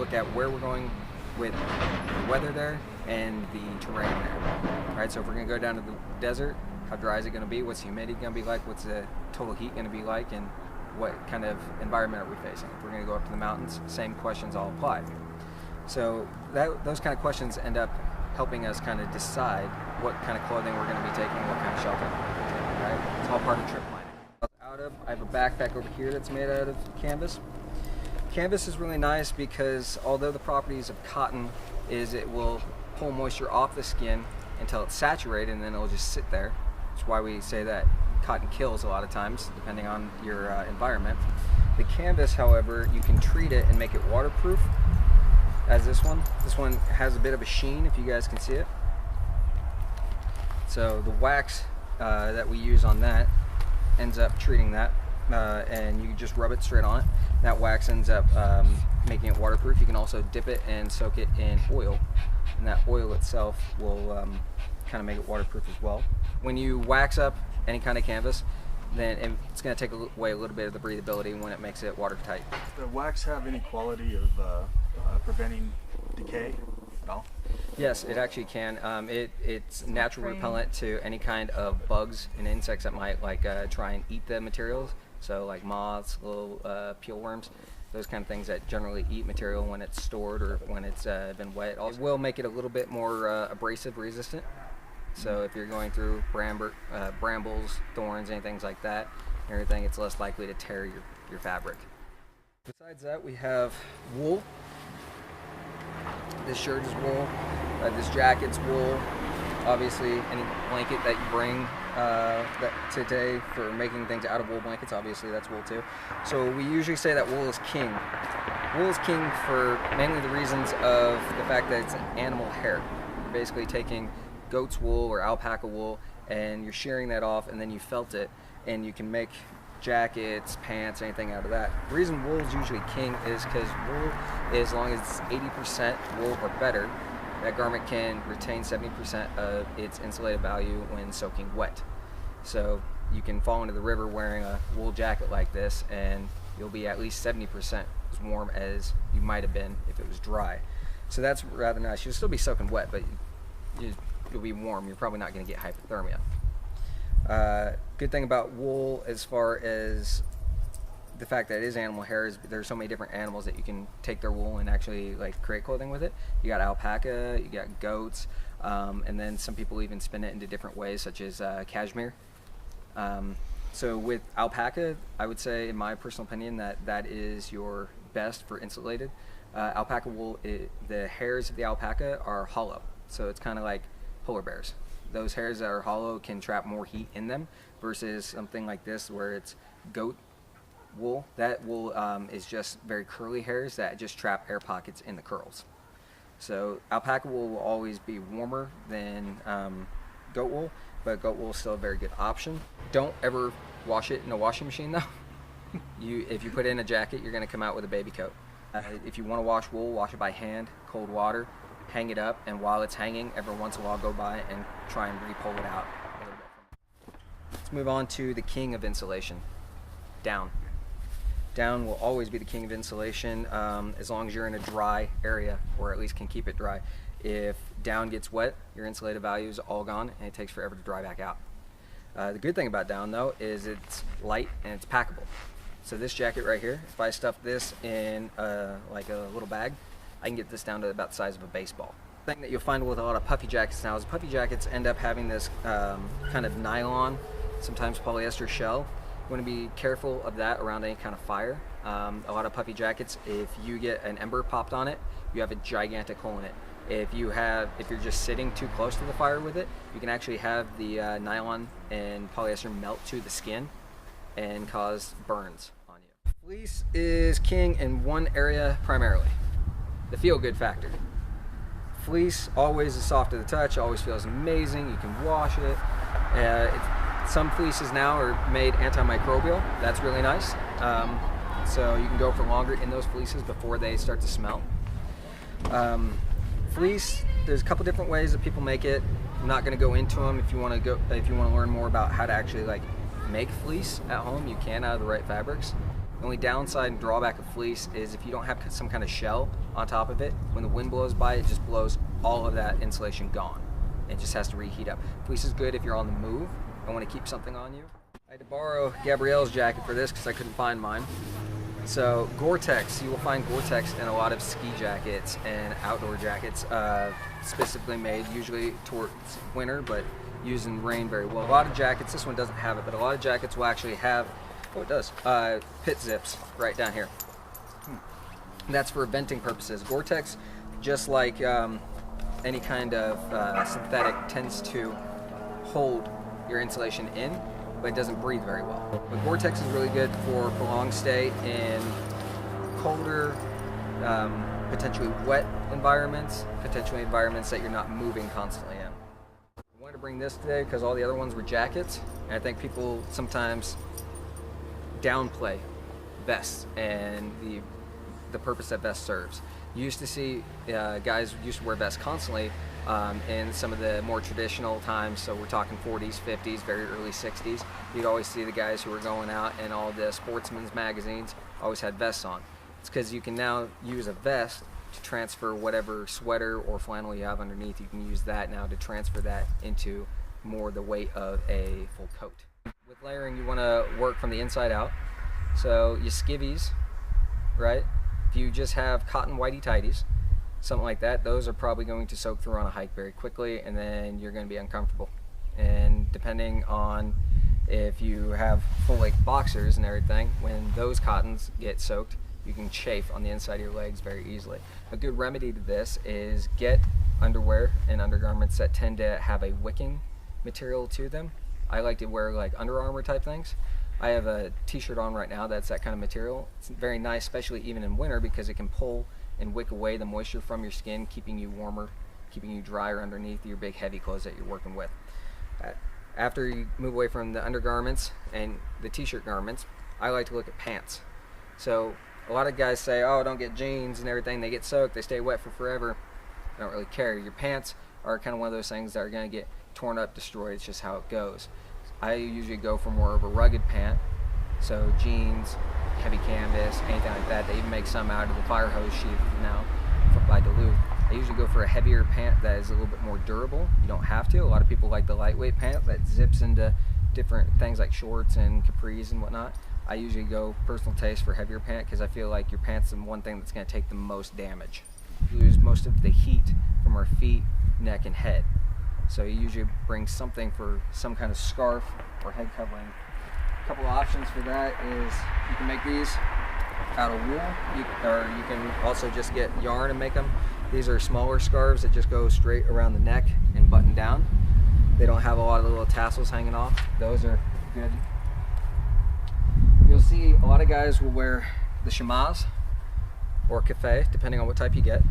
look at where we're going with the weather there and the terrain there. All right, so if we're gonna go down to the desert, how dry is it gonna be? What's the humidity gonna be like? What's the total heat gonna be like? And what kind of environment are we facing? If we're gonna go up to the mountains, same questions all apply. So those kind of questions end up helping us kind of decide what kind of clothing we're gonna be taking, what kind of shelter we're gonna be taking, right? It's all part of trip planning. I have a backpack over here that's made out of canvas. Canvas is really nice because although the properties of cotton is it will pull moisture off the skin until it's saturated and then it'll just sit there. That's why we say that cotton kills a lot of times depending on your environment. The canvas, however, you can treat it and make it waterproof, as this one. This one has a bit of a sheen, if you guys can see it. So the wax that we use on that ends up treating that, and you just rub it straight on it. That wax ends up making it waterproof. You can also dip it and soak it in oil, and that oil itself will kind of make it waterproof as well. When you wax up any kind of canvas, then it's going to take away a little bit of the breathability when it makes it watertight. Does the wax have any quality of preventing decay at all? Yes, it actually can. It's natural repellent to any kind of bugs and insects that might try and eat the materials. So like moths, little peel worms, those kind of things that generally eat material when it's stored or when it's been wet. It will make it a little bit more abrasive resistant. So if you're going through brambles, thorns, anything like that, everything, it's less likely to tear your fabric. Besides that, we have wool. This shirt is wool. This jacket's wool. Obviously, any blanket that you bring today for making things out of wool blankets, obviously that's wool too. So we usually say that wool is king. Wool is king for mainly the reasons of the fact that it's an animal hair. You're basically taking goat's wool or alpaca wool and you're shearing that off, and then you felt it, and you can make jackets, pants, anything out of that. The reason wool is usually king is because wool, as long as it's 80% wool or better, that garment can retain 70% of its insulative value when soaking wet. So you can fall into the river wearing a wool jacket like this and you'll be at least 70% as warm as you might have been if it was dry. So that's rather nice. You'll still be soaking wet, but you'll be warm. You're probably not going to get hypothermia. Good thing about wool, as far as the fact that it is animal hair, is there's so many different animals that you can take their wool and actually create clothing with it. You got alpaca, you got goats, and then some people even spin it into different ways, such as cashmere. So with alpaca, I would say, in my personal opinion, that is your best for insulated. Alpaca wool, the hairs of the alpaca are hollow, so it's kind of like polar bears. Those hairs that are hollow can trap more heat in them versus something like this where it's goat wool. That wool is just very curly hairs that just trap air pockets in the curls. So alpaca wool will always be warmer than goat wool, but goat wool is still a very good option. Don't ever wash it in a washing machine though. If you put it in a jacket, you're going to come out with a baby coat. If you want to wash wool, wash it by hand, cold water, hang it up, and while it's hanging, every once in a while go by and try and re-pull it out a little bit. Let's move on to the king of insulation, down. Down will always be the king of insulation as long as you're in a dry area, or at least can keep it dry. If down gets wet, your insulative value is all gone and it takes forever to dry back out. The good thing about down though is it's light and it's packable. So this jacket right here, if I stuff this in like a little bag, I can get this down to about the size of a baseball. The thing that you'll find with a lot of puffy jackets now is puffy jackets end up having this kind of nylon, sometimes polyester shell. You want to be careful of that around any kind of fire. A lot of puffy jackets, if you get an ember popped on it, you have a gigantic hole in it. If you're just sitting too close to the fire with it, you can actually have the nylon and polyester melt to the skin and cause burns on you. Fleece is king in one area primarily, the feel-good factor. Fleece always is soft to the touch, always feels amazing, you can wash it. Some fleeces now are made antimicrobial, that's really nice. So you can go for longer in those fleeces before they start to smell. Fleece, there's a couple different ways that people make it. I'm not going to go into them. If you want to learn more about how to actually make fleece at home, you can out of the right fabrics. The only downside and drawback of fleece is if you don't have some kind of shell on top of it, when the wind blows by, it just blows all of that insulation gone. It just has to reheat up. Fleece is good if you're on the move and want to keep something on you. I had to borrow Gabrielle's jacket for this because I couldn't find mine. So Gore-Tex, you will find Gore-Tex in a lot of ski jackets and outdoor jackets, specifically made usually towards winter, but used in rain very well. A lot of jackets, this one doesn't have it, but a lot of jackets will actually have, oh it does, pit zips right down here. And that's for venting purposes. Gore-Tex, just like any kind of synthetic, tends to hold your insulation in, but it doesn't breathe very well. But Gore-Tex is really good for prolonged stay in colder, potentially wet environments, potentially environments that you're not moving constantly in. I wanted to bring this today because all the other ones were jackets, and I think people sometimes downplay vests and the purpose that vest serves. You used to see guys used to wear vests constantly in some of the more traditional times, so we're talking 40s, 50s, very early 60s. You'd always see the guys who were going out in all the sportsmen's magazines always had vests on. It's because you can now use a vest to transfer whatever sweater or flannel you have underneath. You can use that now to transfer that into more the weight of a full coat. With layering, you want to work from the inside out. So your skivvies, right? If you just have cotton whitey tighties, something like that, those are probably going to soak through on a hike very quickly, and then you're going to be uncomfortable. And depending on if you have full-length boxers and everything, when those cottons get soaked, you can chafe on the inside of your legs very easily. A good remedy to this is get underwear and undergarments that tend to have a wicking material to them. I like to wear like Under Armour type things. I have a t-shirt on right now that's that kind of material. It's very nice, especially even in winter, because it can pull and wick away the moisture from your skin, keeping you warmer, keeping you drier underneath your big heavy clothes that you're working with. After you move away from the undergarments and the t-shirt garments, I like to look at pants. So a lot of guys say, oh, don't get jeans and everything, they get soaked, they stay wet for forever. I don't really care. Your pants are kind of one of those things that are going to get torn up, destroyed. It's just how it goes. I usually go for more of a rugged pant, so jeans, heavy canvas, anything like that. They even make some out of the fire hose sheath now by Duluth. I usually go for a heavier pant that is a little bit more durable. You don't have to. A lot of people like the lightweight pant that zips into different things like shorts and capris and whatnot. I usually go personal taste for heavier pant because I feel like your pants is the one thing that's going to take the most damage. You lose most of the heat from our feet, neck, and head. So you usually bring something for some kind of scarf or head covering. A couple of options for that is you can make these out of wool, or you can also just get yarn and make them. These are smaller scarves that just go straight around the neck and button down. They don't have a lot of little tassels hanging off. Those are good. You'll see a lot of guys will wear the chamois or cafe, depending on what type you get.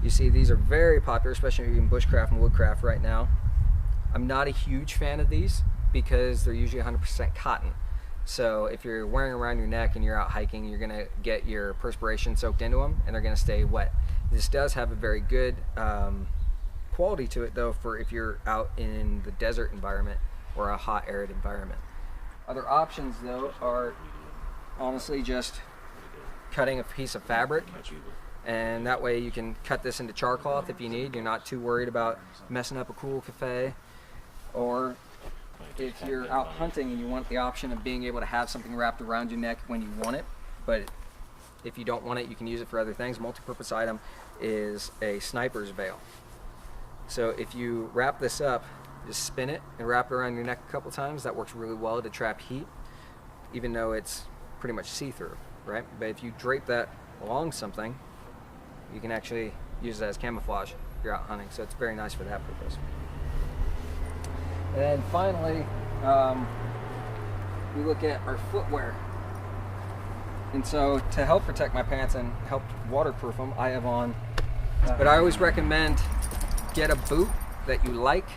You see these are very popular, especially in bushcraft and woodcraft right now. I'm not a huge fan of these because they're usually 100% cotton. So if you're wearing around your neck and you're out hiking, you're gonna get your perspiration soaked into them and they're gonna stay wet. This does have a very good quality to it though for if you're out in the desert environment or a hot arid environment. Other options though are honestly just cutting a piece of fabric, and that way you can cut this into char cloth if you need. You're not too worried about messing up a cool cafe. Or if you're out hunting and you want the option of being able to have something wrapped around your neck when you want it, but if you don't want it, you can use it for other things. Multi-purpose item is a sniper's veil. So if you wrap this up, just spin it and wrap it around your neck a couple times. That works really well to trap heat, even though it's pretty much see-through, right? But if you drape that along something, you can actually use it as camouflage if you're out hunting. So it's very nice for that purpose. And then finally, we look at our footwear. And so to help protect my pants and help waterproof them, I have on, but I always recommend get a boot that you like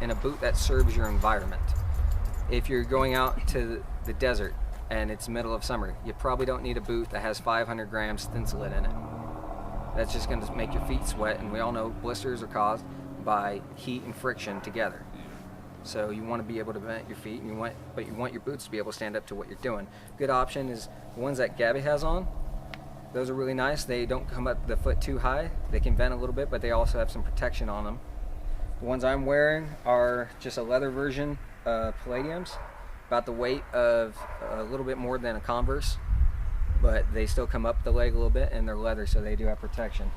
and a boot that serves your environment. If you're going out to the desert and it's middle of summer, you probably don't need a boot that has 500 grams thinsulate in it. That's just going to make your feet sweat, and we all know blisters are caused by heat and friction together. So you want to be able to vent your feet, and but you want your boots to be able to stand up to what you're doing. Good option is the ones that Gabby has on. Those are really nice. They don't come up the foot too high. They can vent a little bit, but they also have some protection on them. The ones I'm wearing are just a leather version of Palladiums, about the weight of a little bit more than a Converse, but they still come up the leg a little bit, and they're leather, so they do have protection.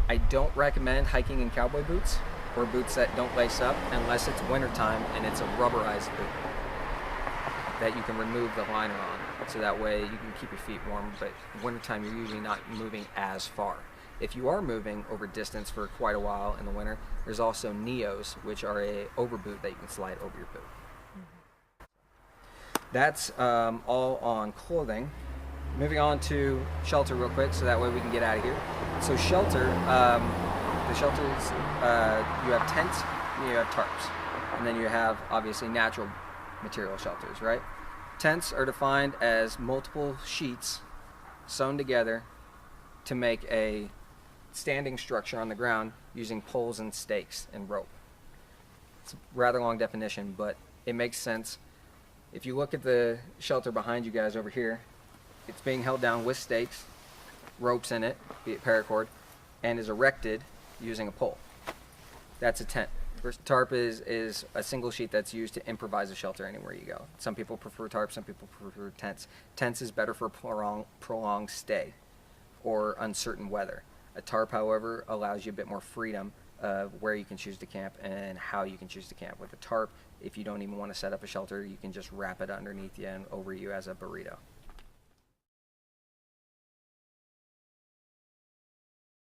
I don't recommend hiking in cowboy boots or boots that don't lace up unless it's wintertime and it's a rubberized boot that you can remove the liner on, so that way you can keep your feet warm, but wintertime you're usually not moving as far. If you are moving over distance for quite a while in the winter, there's also Neos, which are a overboot that you can slide over your boot. That's all on clothing. Moving on to shelter real quick, so that way we can get out of here. So shelter, the shelters, you have tents, and you have tarps, and then you have obviously natural material shelters, right? Tents are defined as multiple sheets sewn together to make a standing structure on the ground using poles and stakes and rope. It's a rather long definition, but it makes sense. If you look at the shelter behind you guys over here, it's being held down with stakes, ropes in it, be it paracord, and is erected using a pole. That's a tent. First, tarp is a single sheet that's used to improvise a shelter anywhere you go. Some people prefer tarps, some people prefer tents. Tents is better for prolonged stay or uncertain weather. A tarp, however, allows you a bit more freedom of where you can choose to camp and how you can choose to camp. With a tarp, if you don't even want to set up a shelter, you can just wrap it underneath you and over you as a burrito.